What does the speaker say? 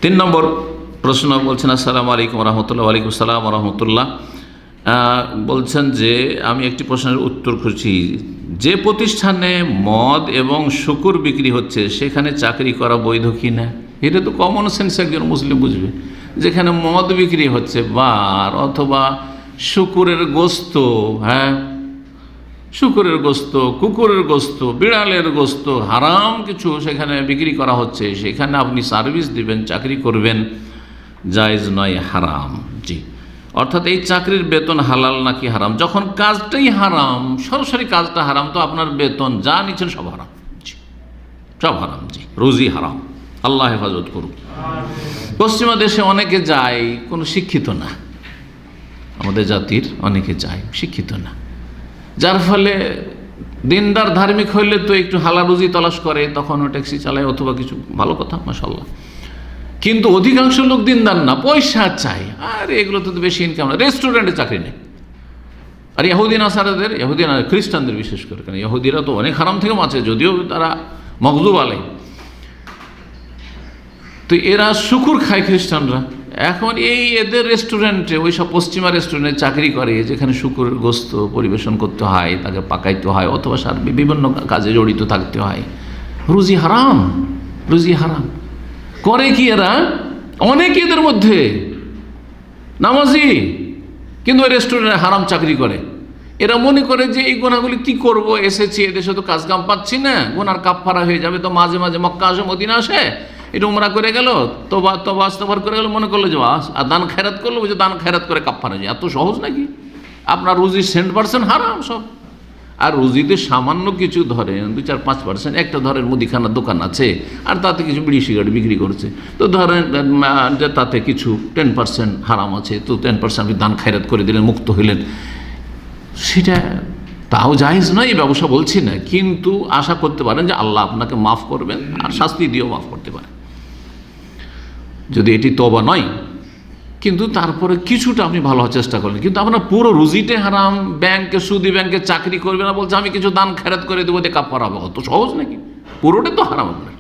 তিন নম্বর প্রশ্ন বলছেন, আসসালামু আলাইকুম রহমতুল্লাহ। ওয়ালাইকুম আসসালাম রহমতুল্লাহ। বলছেন যে আমি একটি প্রশ্নের উত্তর খুঁজছি, যে প্রতিষ্ঠানে মদ এবং শুকুর বিক্রি হচ্ছে সেখানে চাকরি করা বৈধ কি না? এটা তো কমন সেন্স একজন মুসলিম বুঝবে। যেখানে মদ বিক্রি হচ্ছে বার অথবা শুকুরের গোস্ত, হ্যাঁ শুকুরের গোস্ত, কুকুরের গোস্ত, বিড়ালের গোস্ত, হারাম কিছু সেখানে বিক্রি করা হচ্ছে, সেখানে আপনি সার্ভিস দিবেন, চাকরি করবেন, জায়েজ নয়, হারাম। জি, অর্থাৎ এই চাকরির বেতন হালাল নাকি হারাম? যখন কাজটাই হারাম, সরাসরি কাজটা হারাম, তো আপনার বেতন যা নিচ্ছেন সব হারাম। জি, সব হারাম। জি, রুজি হারাম, আল্লাহ হেফাজত করুক। পশ্চিমা দেশে অনেকে যায়, কোনো শিক্ষিত না, আমাদের জাতির অনেকে যায় শিক্ষিত না, যার ফলে দিনদার ধার্মিক হইলে তো একটু হালাল রুজি তলাশ করে, তখন ও ট্যাক্সি চালায় অথবা কিছু, ভালো কথা, মাশাআল্লাহ। কিন্তু অধিকাংশ লোক দিনদার না, পয়সা চাই, আর এগুলো তো বেশি ইনকাম না। রেস্টুরেন্টে চাকরি নেই। আর ইহুদি নাসারাদের, ইহুদি না খ্রিস্টানদের বিশেষ করে, কারণ ইহুদিরা তো অনেক হারাম থেকে বাঁচে, যদিও তারা মগজুব আলাই, তো এরা শুকুর খায় খ্রিস্টানরা। এখন এই এদের রেস্টুরেন্টে, ওই সব পশ্চিমা রেস্টুরেন্টে চাকরি করে, যেখানে শুকুরের গোস্ত পরিবেশন করতে হয়, তাকে পাকাইতে হয়, অথবা বিভিন্ন কাজে জড়িত থাকতে হয়। রুজি হারাম, রুজি হারাম। করে কি এরা? অনেকে এদের মধ্যে নামাজি, কিন্তু ওই রেস্টুরেন্টে হারাম চাকরি করে। এরা মনে করে যে এই গুনাহগুলি কি করব, এসেছি এদেশে তো কাজ কাম পাচ্ছি না, গুনার কাফফারা হয়ে যাবে, তো মাঝে মাঝে মক্কা আসে, মদিনা আসে, এটা উমরা করে গেল, তোবা ইস্তেগফার করে গেল, মনে করলো যে আর দান খেরাত করলো, বুঝে দান খেরাত করে কাফফারা হয়ে যায়। এত সহজ নাকি? আপনার রুজি 100% হারাম সব। আর রুজিতে সামান্য কিছু ধরেন 2-4-5%, একটা ধরেন মুদিখানার দোকান আছে, আর তাতে কিছু বিড়ি সিগারেট বিক্রি করছে, তো ধরেন যে তাতে কিছু 10% হারাম আছে, তো 10% আপনি দান খেরাত করে দিলেন, মুক্ত হইলেন, সেটা তাও জায়েজ নয়, এই ব্যবসা বলছি না, কিন্তু আশা করতে পারেন যে আল্লাহ আপনাকে মাফ করবেন, আর শাস্তি দিয়েও মাফ করতে পারেন, যদি এটি তওবা নয়। কিন্তু তারপরে কিছুটা আপনি ভালো হওয়ার চেষ্টা করলেন, কিন্তু আপনার পুরো রুজিতে হারাম। ব্যাংকে, সুদি ব্যাংকে চাকরি করবে না, বলছে আমি কিছু দান খেরাত করে দেবো, দিয়ে কাফারা হবে। অত সহজ নাকি? পুরোটা তো হারাম আপনার।